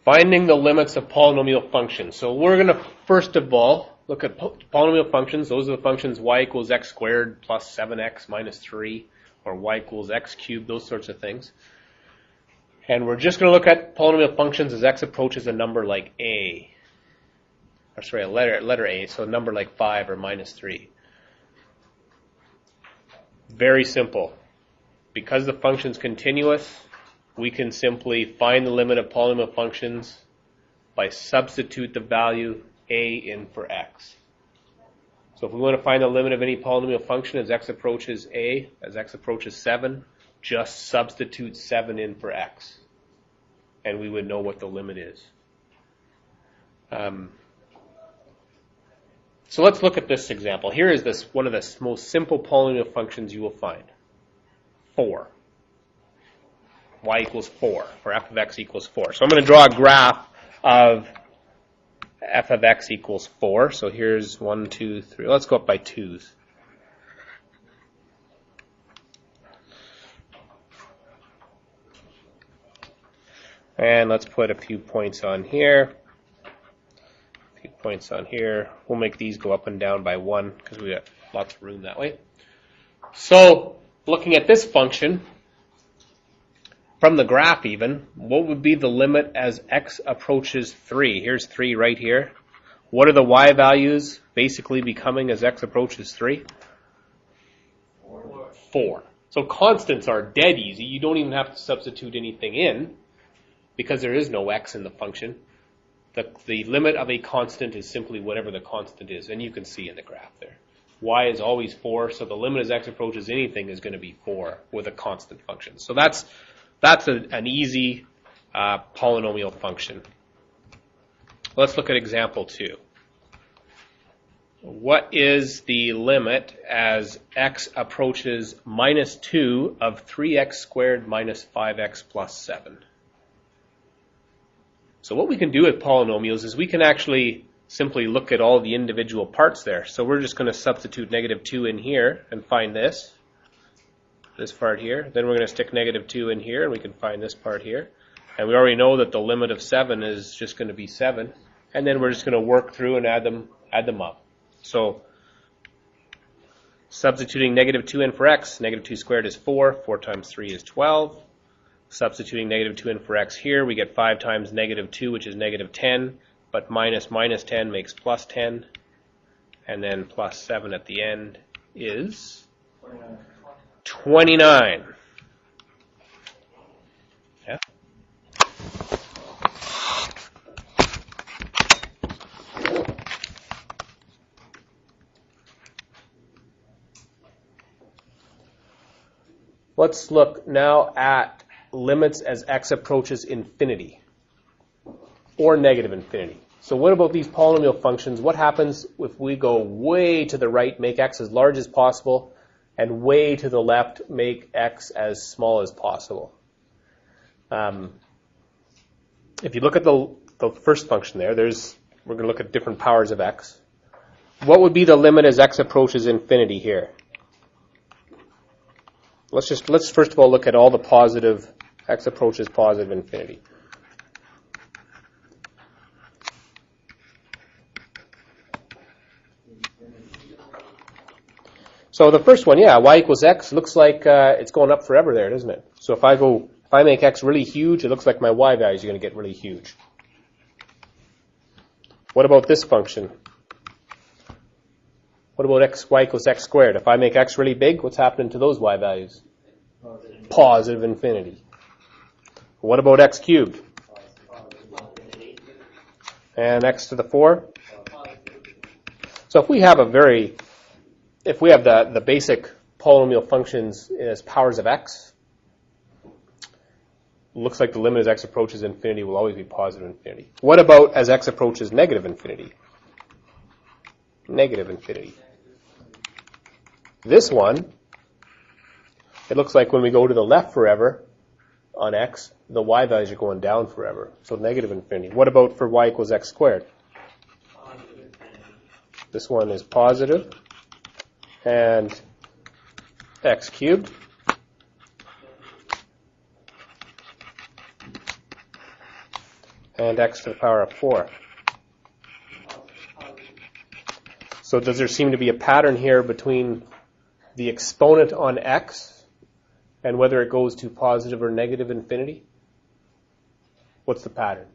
Finding the limits of polynomial functions. So we're going to first of all look at polynomial functions. Those are the functions y equals x squared plus 7x minus 3, or y equals x cubed, those sorts of things. And we're just going to look at polynomial functions as x approaches a number like a. Or sorry, a letter a, so a number like 5 or minus 3. Very simple. Because the function's continuous, we can simply find the limit of polynomial functions by substitute the value a in for x. So if we want to find the limit of any polynomial function as x approaches a, as x approaches 7, just substitute 7 in for x, and we would know what the limit is. So let's look at this example. Here is one of the most simple polynomial functions you will find. 4. Y equals 4, or f of x equals 4. So I'm going to draw a graph of f of x equals 4. So here's 1, 2, 3. Let's go up by 2s. And let's put a few points on here. A few points on here. We'll make these go up and down by 1 because we got lots of room that way. So looking at this function, from the graph even, what would be the limit as x approaches 3? Here's 3 right here. What are the y values basically becoming as x approaches 3? 4. So constants are dead easy. You don't even have to substitute anything in because there is no x in the function. The limit of a constant is simply whatever the constant is, and you can see in the graph there. Y is always 4, so the limit as x approaches anything is going to be 4 with a constant function. So that's an easy polynomial function. Let's look at example 2. What is the limit as x approaches minus 2 of 3x squared minus 5x plus 7? So what we can do with polynomials is we can actually simply look at all the individual parts there. So we're just going to substitute negative 2 in here and find this part here. Then we're going to stick negative 2 in here, and we can find this part here. And we already know that the limit of 7 is just going to be 7. And then we're just going to work through and add them up. So substituting negative 2 in for x, negative 2 squared is 4. 4 times 3 is 12. Substituting negative 2 in for x here, we get 5 times negative 2, which is negative 10. But minus 10 makes plus 10. And then plus 7 at the end is 29. Yeah. Let's look now at limits as x approaches infinity or negative infinity. So what about these polynomial functions? What happens if we go way to the right, make x as large as possible, and way to the left, make x as small as possible? If you look at the first function there, we're going to look at different powers of x. What would be the limit as x approaches infinity here? Let's first of all look at all the positive, x approaches positive infinity. So the first one, yeah, y equals x, looks like it's going up forever there, doesn't it? So if I make x really huge, it looks like my y values are going to get really huge. What about this function? What about y equals x squared? If I make x really big, what's happening to those y values? Positive infinity. What about x cubed? And x to the 4? So if we have the basic polynomial functions as powers of x, looks like the limit as x approaches infinity will always be positive infinity. What about as x approaches negative infinity? Negative infinity. This one, it looks like when we go to the left forever on x, the y values are going down forever. So negative infinity. What about for y equals x squared? This one is positive. And x cubed. and x to the power of 4. So does there seem to be a pattern here between the exponent on x and whether it goes to positive or negative infinity? What's the pattern?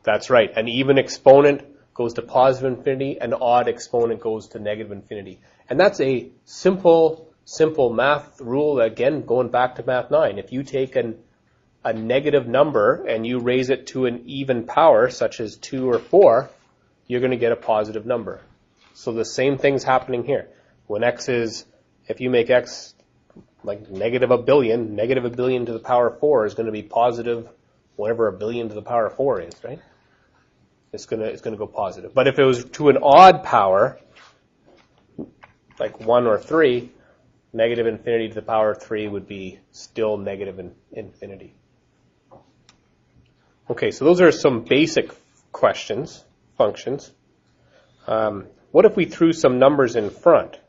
That's right. An even exponent goes to positive infinity, an odd exponent goes to negative infinity. And that's a simple math rule, again, going back to Math 9. If you take a negative number and you raise it to an even power, such as 2 or 4, you're going to get a positive number. So the same thing's happening here. When x is, if you make x like negative a billion to the power of 4 is going to be positive whatever a billion to the power of 4 is, right? It's going to go positive. But if it was to an odd power, like 1 or 3, negative infinity to the power of 3 would be still negative infinity. Okay, so those are some basic questions, functions. What if we threw some numbers in front?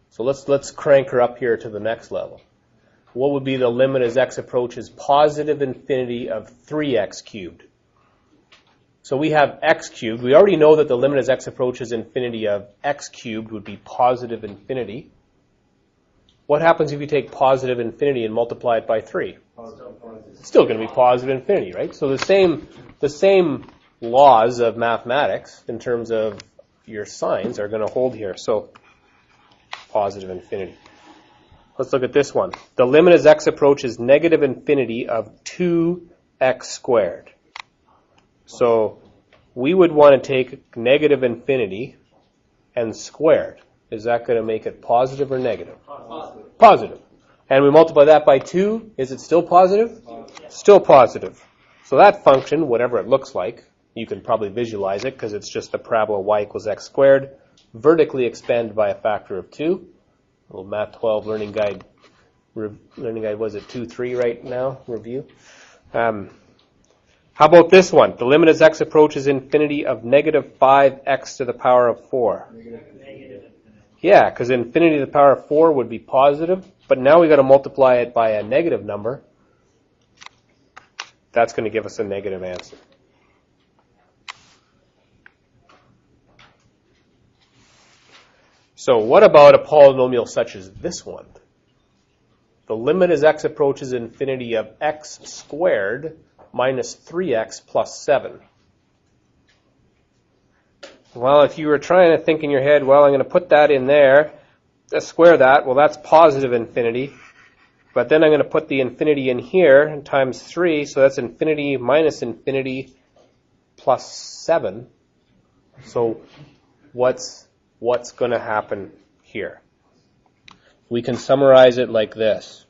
So let's crank her up here to the next level. What would be the limit as x approaches positive infinity of 3x cubed? So we have x cubed. We already know that the limit as x approaches infinity of x cubed would be positive infinity. What happens if you take positive infinity and multiply it by 3? It's still going to be positive infinity, right? So the same laws of mathematics in terms of your signs are going to hold here. So positive infinity. Let's look at this one. The limit as x approaches negative infinity of 2x squared. So we would want to take negative infinity and squared. Is that going to make it positive or negative? Positive. Positive. And we multiply that by 2. Is it still positive? Yes. Still positive. So that function, whatever it looks like, you can probably visualize it because it's just the parabola y equals x squared, vertically expanded by a factor of 2. A little Math 12 learning guide was it 2-3 right now, review. How about this one? The limit as x approaches infinity of negative 5x to the power of 4. Negative. Yeah, because infinity to the power of 4 would be positive, but now we've got to multiply it by a negative number. That's going to give us a negative answer. So what about a polynomial such as this one? The limit as x approaches infinity of x squared minus 3x plus 7. Well, if you were trying to think in your head, well, I'm going to put that in there, square that, well, that's positive infinity. But then I'm going to put the infinity in here and times 3, so that's infinity minus infinity plus 7. So what's going to happen here? We can summarize it like this.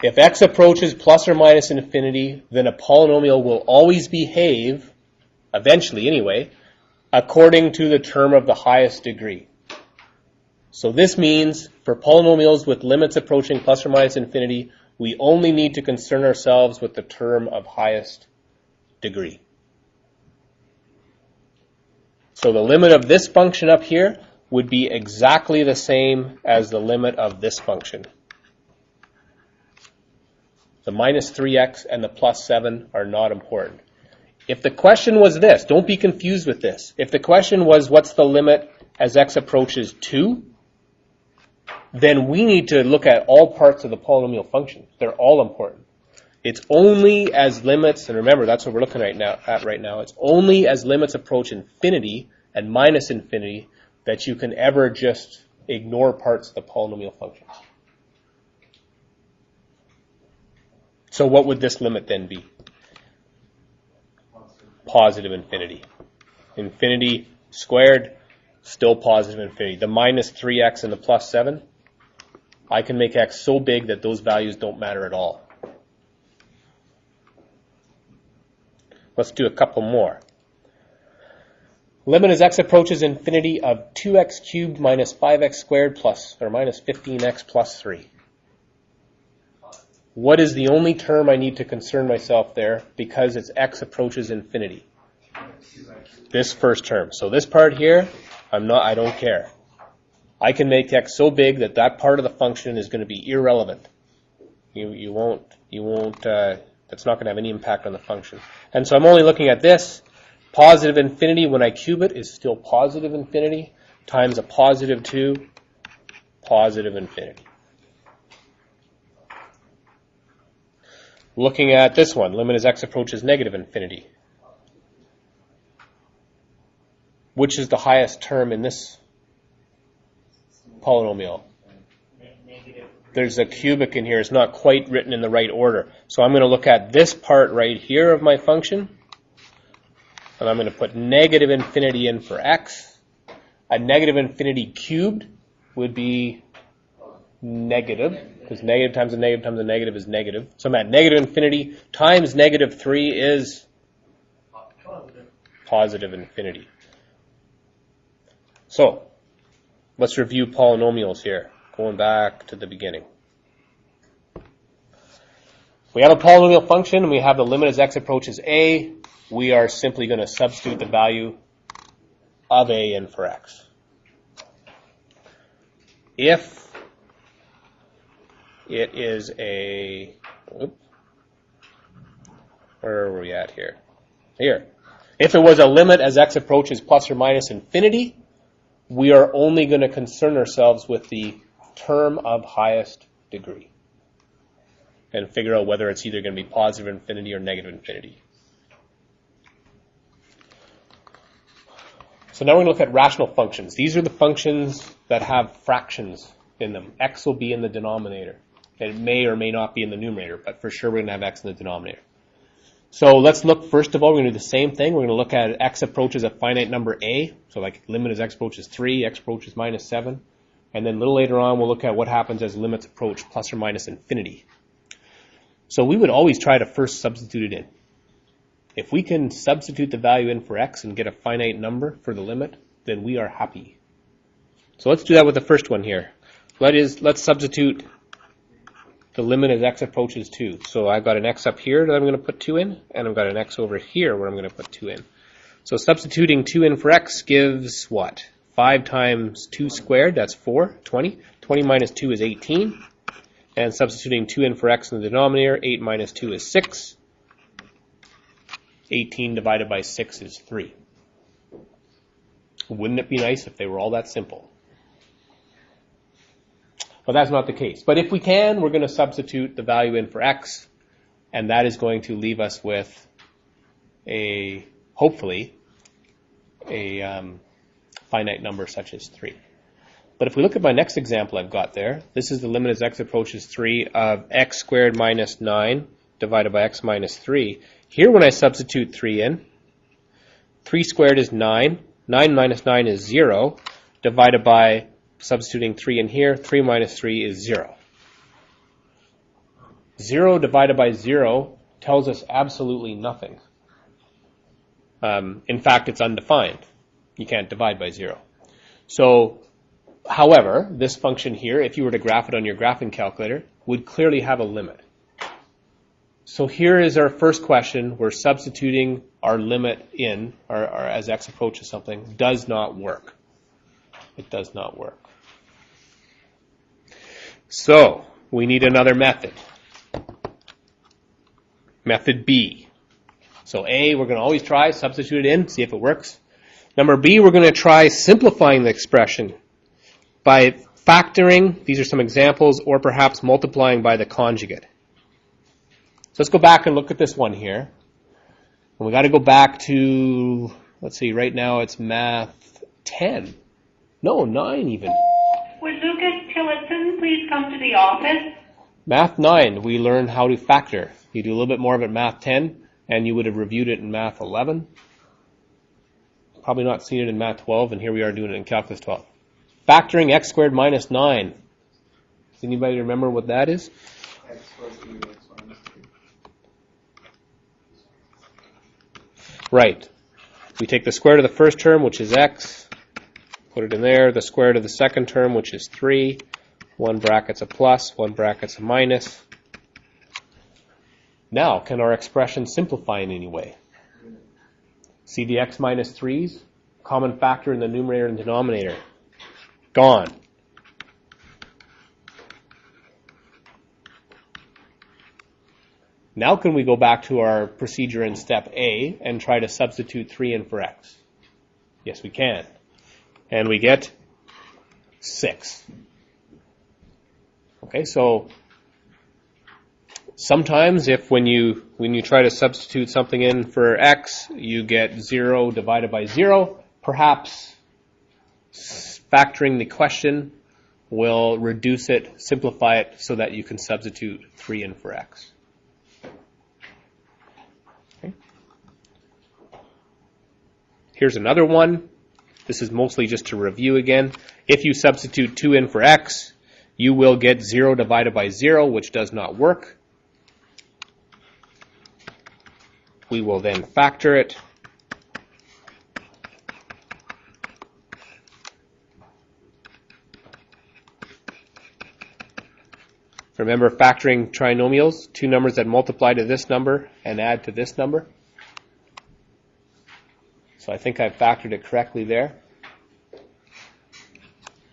If x approaches plus or minus infinity, then a polynomial will always behave, eventually anyway, according to the term of the highest degree. So this means for polynomials with limits approaching plus or minus infinity, we only need to concern ourselves with the term of highest degree. So the limit of this function up here would be exactly the same as the limit of this function. The minus 3x and the plus 7 are not important. If the question was this, don't be confused with this. If the question was what's the limit as x approaches 2, then we need to look at all parts of the polynomial function. They're all important. It's only as limits, and remember that's what we're looking at right now, it's only as limits approach infinity and minus infinity that you can ever just ignore parts of the polynomial function. So what would this limit then be? Positive infinity. Infinity squared, still positive infinity. The minus 3x and the plus 7, I can make x so big that those values don't matter at all. Let's do a couple more. Limit as x approaches infinity of 2x cubed minus 5x squared plus or minus 15x plus 3. What is the only term I need to concern myself there because it's x approaches infinity? This first term. So this part here, I don't care. I can make x so big that that part of the function is going to be irrelevant. You won't, that's not going to have any impact on the function. And so I'm only looking at this. Positive infinity, when I cube it, is still positive infinity times a positive 2, positive infinity. Looking at this one, limit as x approaches negative infinity. Which is the highest term in this polynomial? There's a cubic in here. It's not quite written in the right order. So I'm going to look at this part right here of my function. And I'm going to put negative infinity in for x. A negative infinity cubed would be negative, because negative times a negative times a negative is negative. So I'm at negative infinity times negative 3 is positive infinity. So let's review polynomials here, going back to the beginning. We have a polynomial function, and we have the limit as x approaches a. We are simply going to substitute the value of a in for x. If it is a, where are we at here? Here. If it was a limit as x approaches plus or minus infinity, we are only going to concern ourselves with the term of highest degree and figure out whether it's either going to be positive infinity or negative infinity. So now we're going to look at rational functions. These are the functions that have fractions in them. X will be in the denominator. It may or may not be in the numerator, but for sure we're going to have x in the denominator. So let's look, first of all, we're going to do the same thing. We're going to look at x approaches a finite number a. So like limit as x approaches 3, x approaches minus 7. And then a little later on, we'll look at what happens as limits approach plus or minus infinity. So we would always try to first substitute it in. If we can substitute the value in for x and get a finite number for the limit, then we are happy. So let's do that with the first one here. Let's substitute the limit as x approaches 2. So I've got an x up here that I'm going to put 2 in, and I've got an x over here where I'm going to put 2 in. So substituting 2 in for x gives what? 5 times 2 squared, that's 4, 20. 20 minus 2 is 18. And substituting 2 in for x in the denominator, 8 minus 2 is 6. 18 divided by 6 is 3. Wouldn't it be nice if they were all that simple? Well, that's not the case. But if we can, we're going to substitute the value in for x, and that is going to leave us with hopefully, a finite number such as 3. But if we look at my next example I've got there, this is the limit as x approaches 3 of x squared minus 9 divided by x minus 3. Here when I substitute 3 in, 3 squared is 9, 9 minus 9 is 0, divided by substituting 3 in here, 3 minus 3 is 0. 0 divided by 0 tells us absolutely nothing. In fact, it's undefined. You can't divide by 0. So, however, this function here, if you were to graph it on your graphing calculator, would clearly have a limit. So here is our first question. We're substituting our limit in, or as x approaches something, does not work. It does not work. So, we need another method. Method B. So A, we're going to always try, substitute it in, see if it works. Number B, we're going to try simplifying the expression by factoring, these are some examples, or perhaps multiplying by the conjugate. So let's go back and look at this one here. And we got to go back to, let's see, right now it's math 10. No, 9 even. Would Lucas Tillotson please come to the office? Math 9, we learn how to factor. You do a little bit more of it in math 10, and you would have reviewed it in math 11. Probably not seen it in math 12, and here we are doing it in calculus 12. Factoring x squared minus 9. Does anybody remember what that is? X plus 3x minus 3. Right. We take the square root of the first term, which is x, put it in there, the square root of the second term, which is 3, one bracket's a plus, one bracket's a minus. Now, can our expression simplify in any way? See the x minus 3's? Common factor in the numerator and denominator. Gone. Now can we go back to our procedure in step A and try to substitute 3 in for x? Yes, we can. And we get 6. Okay, so sometimes if when you try to substitute something in for x, you get 0 divided by 0, perhaps factoring the question will reduce it, simplify it so that you can substitute 3 in for x. Okay. Here's another one. This is mostly just to review again. If you substitute 2 in for x, you will get 0 divided by 0, which does not work. We will then factor it. Remember factoring trinomials, 2 numbers that multiply to this number and add to this number. So I think I've factored it correctly there.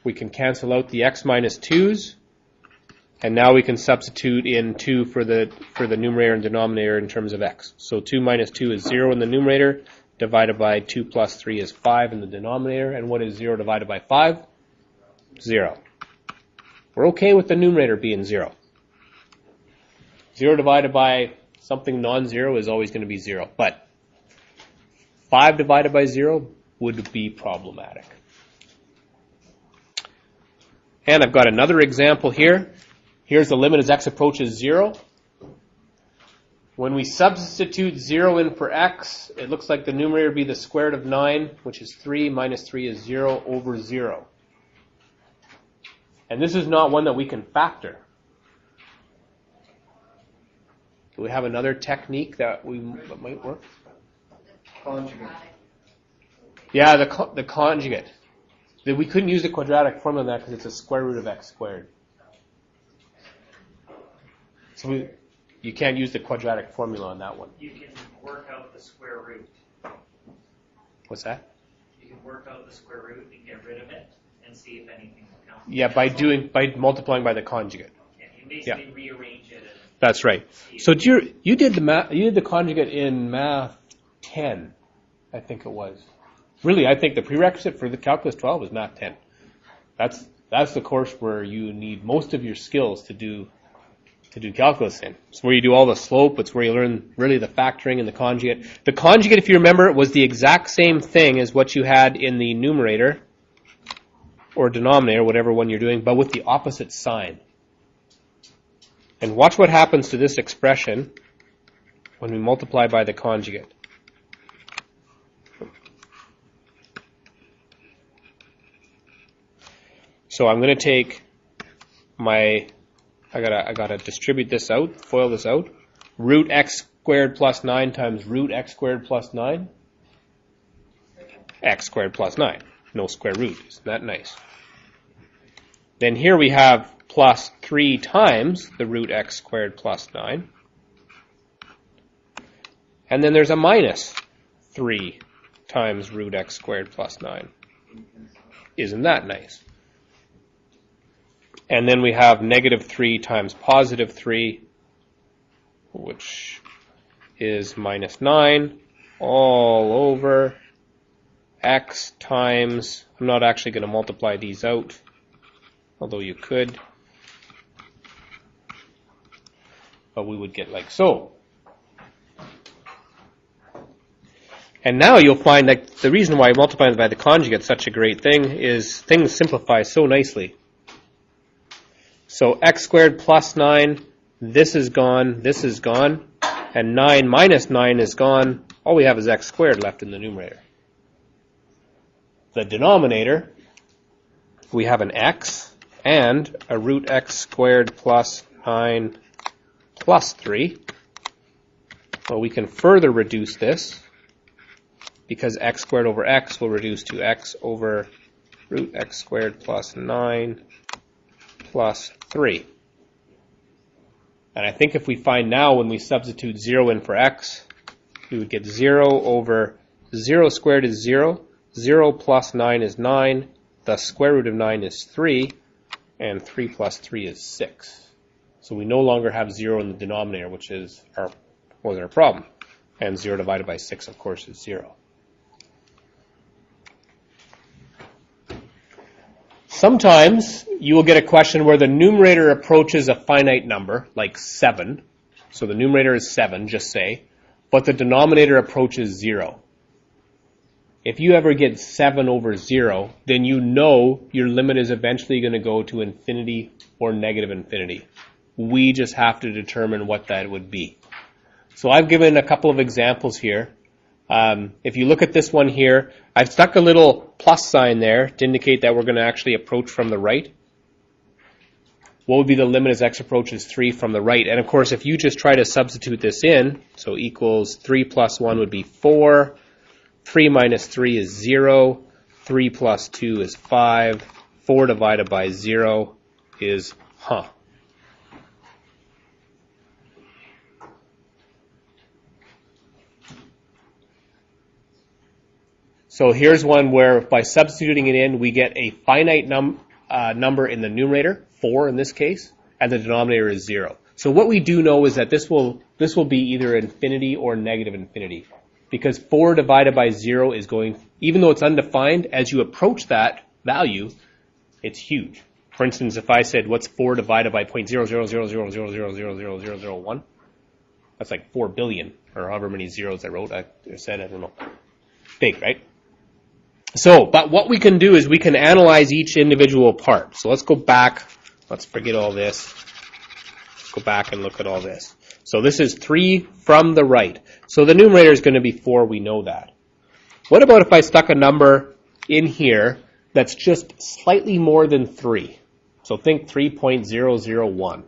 We can cancel out the x minus 2's, and now we can substitute in 2 for the numerator and denominator in terms of x. So 2 minus 2 is 0 in the numerator, divided by 2 plus 3 is 5 in the denominator. And what is 0 divided by 5? 0. We're okay with the numerator being 0. 0 divided by something non-zero is always going to be 0. But 5 divided by 0 would be problematic. And I've got another example here. Here's the limit as x approaches 0. When we substitute 0 in for x, it looks like the numerator would be the square root of 9, which is 3, minus 3 is 0 over 0. And this is not one that we can factor. Do we have another technique that might work? Conjugate. Yeah, the conjugate. We couldn't use the quadratic formula on that because it's a square root of x squared. So you can't use the quadratic formula on that one. You can work out the square root. What's that? You can work out the square root and get rid of it and see if anything will count. Yeah, by multiplying by the conjugate. Yeah, you basically rearrange it. That's right. So you did the conjugate in Math 10, I think it was. Really, I think the prerequisite for the Calculus 12 is Math 10. That's the course where you need most of your skills to do calculus in. It's where you do all the slope. It's where you learn really the factoring and the conjugate. The conjugate, if you remember, was the exact same thing as what you had in the numerator or denominator, whatever one you're doing, but with the opposite sign. And watch what happens to this expression when we multiply by the conjugate. So I'm going to take I gotta distribute this out, FOIL this out. Root x squared plus 9 times root x squared plus 9. X squared plus 9. No square root. Isn't that nice? Then here we have plus 3 times the root x squared plus 9. And then there's a minus 3 times root x squared plus 9. Isn't that nice? And then we have negative 3 times positive 3, which is minus 9, all over x times, I'm not actually going to multiply these out, although you could. But we would get like so. And now you'll find that the reason why multiplying by the conjugate is such a great thing is things simplify so nicely. So x squared plus 9, this is gone, and 9 minus 9 is gone. All we have is x squared left in the numerator. The denominator, we have an x and a root x squared plus 9 plus 3. Well, we can further reduce this because x squared over x will reduce to x over root x squared plus 9 plus 3. And I think if we find now when we substitute 0 in for x, we would get 0 over 0 squared is 0, 0 plus 9 is 9, the square root of 9 is 3, and 3 plus 3 is 6. So we no longer have 0 in the denominator, which was our problem. And 0 divided by 6, of course, is 0. Sometimes you will get a question where the numerator approaches a finite number, like 7. So the numerator is 7, just say, but the denominator approaches 0. If you ever get 7 over 0, then you know your limit is eventually going to go to infinity or negative infinity. We just have to determine what that would be. So I've given a couple of examples here. If you look at this one here, I've stuck a little plus sign there to indicate that we're going to actually approach from the right. What would be the limit as x approaches 3 from the right? And of course, if you just try to substitute this in, so equals 3 plus 1 would be 4, 3 minus 3 is 0, 3 plus 2 is 5, 4 divided by 0 is, So here's one where by substituting it in, we get a finite number in the numerator, 4 in this case, and the denominator is 0. So what we do know is that this will be either infinity or negative infinity. Because 4 divided by 0 is going, even though it's undefined, as you approach that value, it's huge. For instance, if I said, what's 4 divided by 0.00000000001? That's like 4 billion, or however many zeros I said, I don't know. Big, right? So, but what we can do is we can analyze each individual part. So let's go back. Let's forget all this. Let's go back and look at all this. So this is 3 from the right. So the numerator is going to be 4. We know that. What about if I stuck a number in here that's just slightly more than 3? So think 3.001.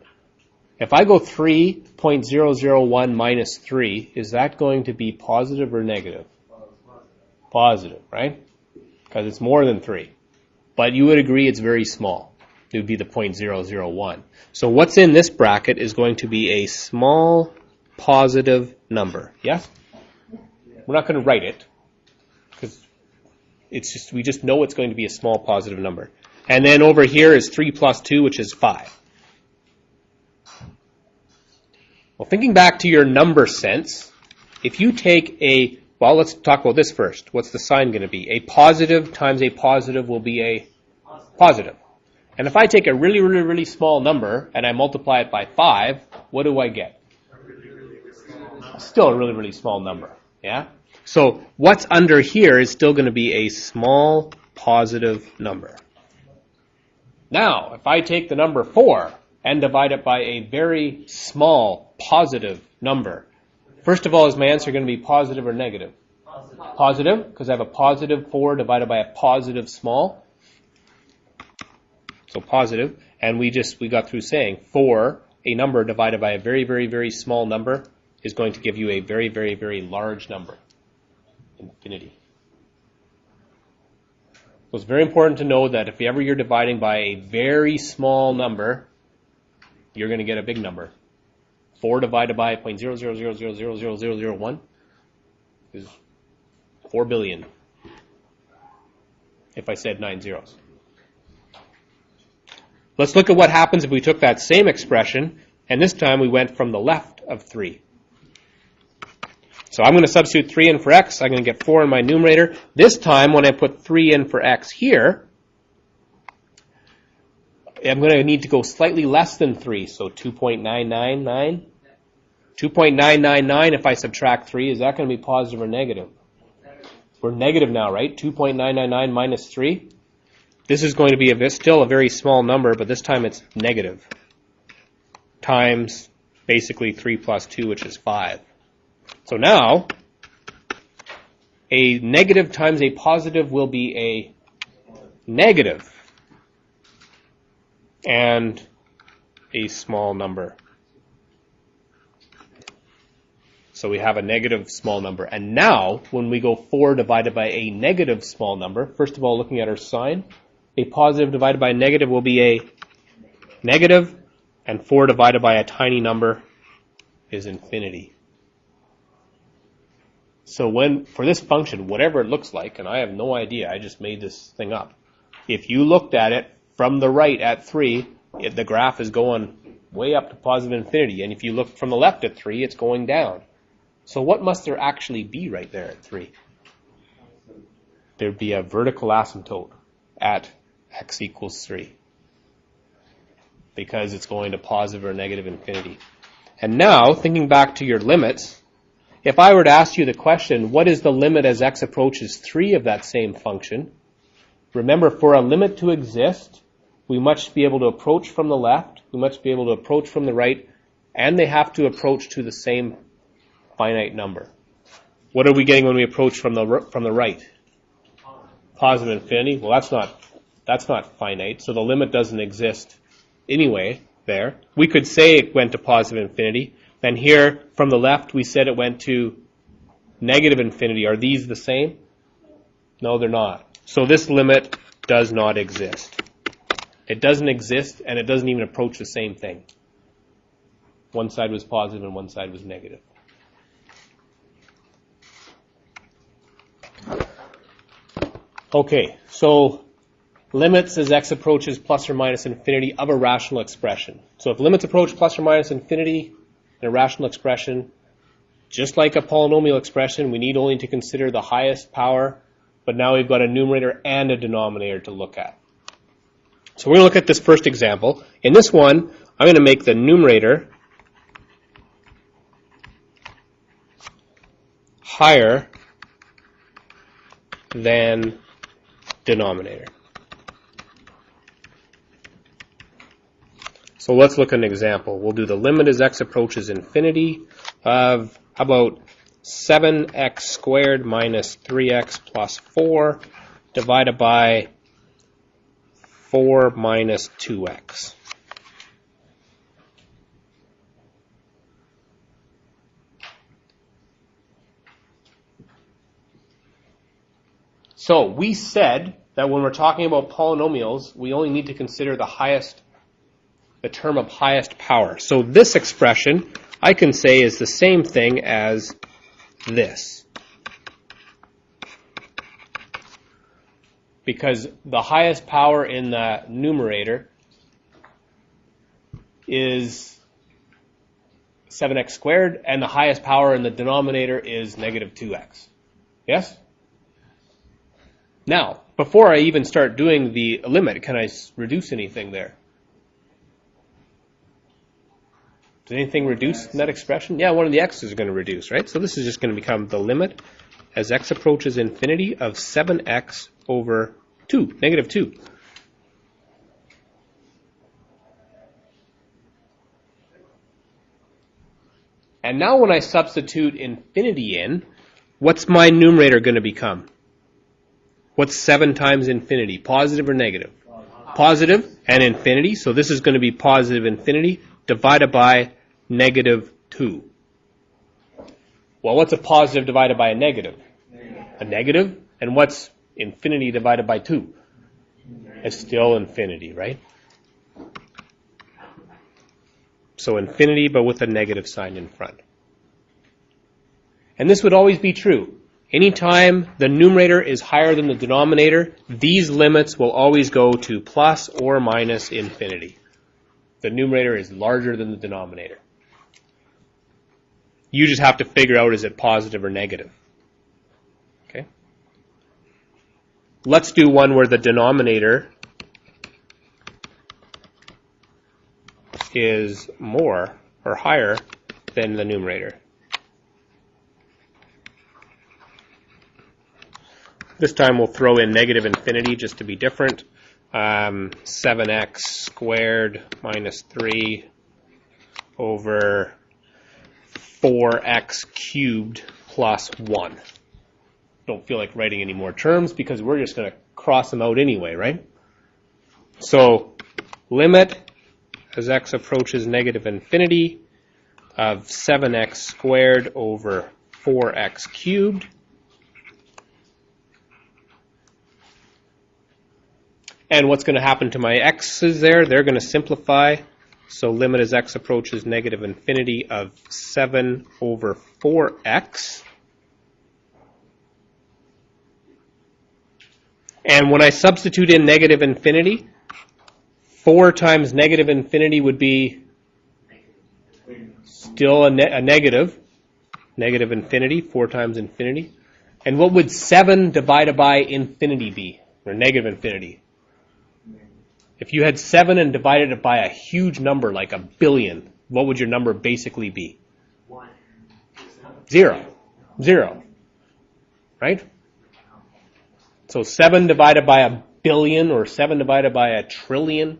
If I go 3.001 minus 3, is that going to be positive or negative? Positive, right? Because it's more than 3. But you would agree it's very small. It would be the 0.001. So what's in this bracket is going to be a small positive number. Yes? We're not going to write it because we just know it's going to be a small positive number. And then over here is 3 plus 2, which is 5. Well, thinking back to your number sense, if you take well, let's talk about this first. What's the sign going to be? A positive times a positive will be a positive. And if I take a really, really, really small number and I multiply it by 5, what do I get? Still a really, really small number. Yeah? So what's under here is still going to be a small positive number. Now, if I take the number 4 and divide it by a very small positive number, first of all, is my answer going to be positive or negative? Positive, because I have a positive 4 divided by a positive small. So positive, and we got through saying 4, a number divided by a very, very, very small number is going to give you a very, very, very large number, infinity. So it's very important to know that if ever you're dividing by a very small number, you're going to get a big number. 4 divided by 0.000000001 is 4 billion, if I said 9 zeros. Let's look at what happens if we took that same expression, and this time we went from the left of 3. So I'm going to substitute 3 in for x. I'm going to get 4 in my numerator. This time, when I put 3 in for x here, I'm going to need to go slightly less than 3, so 2.999. 2.999, if I subtract 3, is that going to be positive or negative? We're negative now, right? 2.999 minus 3. This is going to be still a very small number, but this time it's negative. Times basically 3 plus 2, which is 5. So now, a negative times a positive will be a negative. And a small number. So we have a negative small number. And now, when we go 4 divided by a negative small number, first of all, looking at our sign, a positive divided by a negative will be a negative, and 4 divided by a tiny number is infinity. So for this function, whatever it looks like, and I have no idea, I just made this thing up. If you looked at it from the right at 3, the graph is going way up to positive infinity. And if you look from the left at 3, it's going down. So what must there actually be right there at 3? There'd be a vertical asymptote at x equals 3. Because it's going to positive or negative infinity. And now, thinking back to your limits, if I were to ask you the question, what is the limit as x approaches 3 of that same function? Remember, for a limit to exist, we must be able to approach from the left, we must be able to approach from the right, and they have to approach to the same finite number. What are we getting when we approach from the right? Positive infinity. Well, that's not finite, so the limit doesn't exist anyway there. We could say it went to positive infinity, and here from the left we said it went to negative infinity. Are these the same? No, they're not. So this limit does not exist. It doesn't exist, and it doesn't even approach the same thing. One side was positive and one side was negative. Okay, so limits as x approaches plus or minus infinity of a rational expression. So if limits approach plus or minus infinity in a rational expression, just like a polynomial expression, we need only to consider the highest power, but now we've got a numerator and a denominator to look at. So we're going to look at this first example. In this one, I'm going to make the numerator higher than denominator. So let's look at an example. We'll do the limit as x approaches infinity of, how about 7x squared minus 3x plus 4 divided by 4 minus 2x. So we said that when we're talking about polynomials, we only need to consider the term of highest power. So this expression, I can say, is the same thing as this. Because the highest power in the numerator is 7x squared, and the highest power in the denominator is negative 2x. Yes? Now, before I even start doing the limit, can I reduce anything there? Does anything reduce in that expression? Yeah, one of the x's is going to reduce, right? So this is just going to become the limit as x approaches infinity of 7x over 2, negative 2. And now when I substitute infinity in, what's my numerator going to become? What's 7 times infinity? Positive or negative? Positive and infinity. So this is going to be positive infinity divided by negative 2. Well, what's a positive divided by a negative? A negative. And what's infinity divided by 2? It's still infinity, right? So infinity, but with a negative sign in front. And this would always be true. Anytime the numerator is higher than the denominator, these limits will always go to plus or minus infinity. The numerator is larger than the denominator. You just have to figure out, is it positive or negative? Okay. Let's do one where the denominator is more or higher than the numerator. This time we'll throw in negative infinity just to be different. 7x squared minus 3 over 4x cubed plus 1. Don't feel like writing any more terms because we're just going to cross them out anyway, right? So limit as x approaches negative infinity of 7x squared over 4x cubed. And what's going to happen to my x's there? They're going to simplify. So limit as x approaches negative infinity of 7 over 4x. And when I substitute in negative infinity, 4 times negative infinity would be Still a negative. Negative infinity, 4 times infinity. And what would 7 divided by infinity be? Or negative infinity? If you had 7 and divided it by a huge number, like a billion, what would your number basically be? 1. 0. 0. Right? So 7 divided by a billion or 7 divided by a trillion,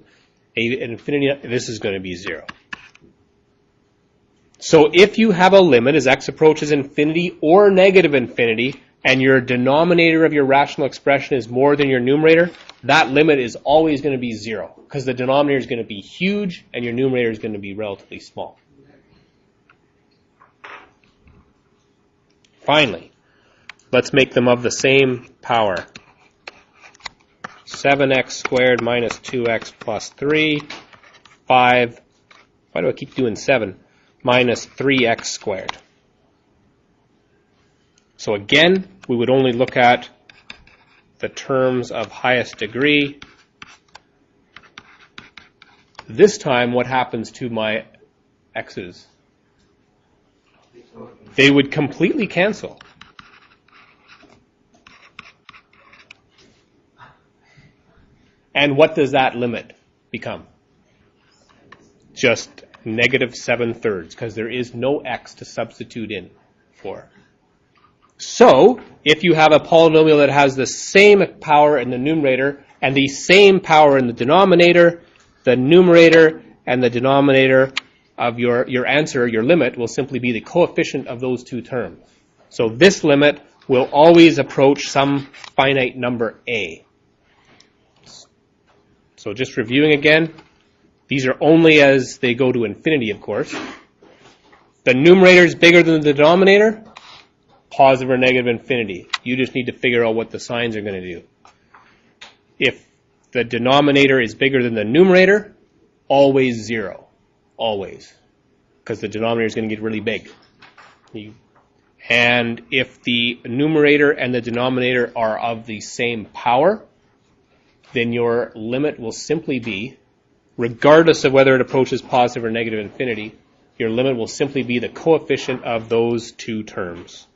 an infinity, this is going to be 0. So if you have a limit as x approaches infinity or negative infinity, and your denominator of your rational expression is more than your numerator, that limit is always going to be 0, because the denominator is going to be huge and your numerator is going to be relatively small. Finally, let's make them of the same power. 7x squared minus 2x plus 3, 5, why do I keep doing 7? Minus 3x squared. So again, we would only look at the terms of highest degree. This time, what happens to my x's? They would completely cancel. And what does that limit become? Just negative 7/3, because there is no x to substitute in for. So, if you have a polynomial that has the same power in the numerator and the same power in the denominator, the numerator and the denominator of your answer, your limit, will simply be the coefficient of those two terms. So this limit will always approach some finite number a. So just reviewing again, these are only as they go to infinity, of course. The numerator is bigger than the denominator, positive or negative infinity. You just need to figure out what the signs are going to do. If the denominator is bigger than the numerator, always 0. Always. Because the denominator is going to get really big. And if the numerator and the denominator are of the same power, then your limit will simply be, regardless of whether it approaches positive or negative infinity, your limit will simply be the coefficient of those two terms.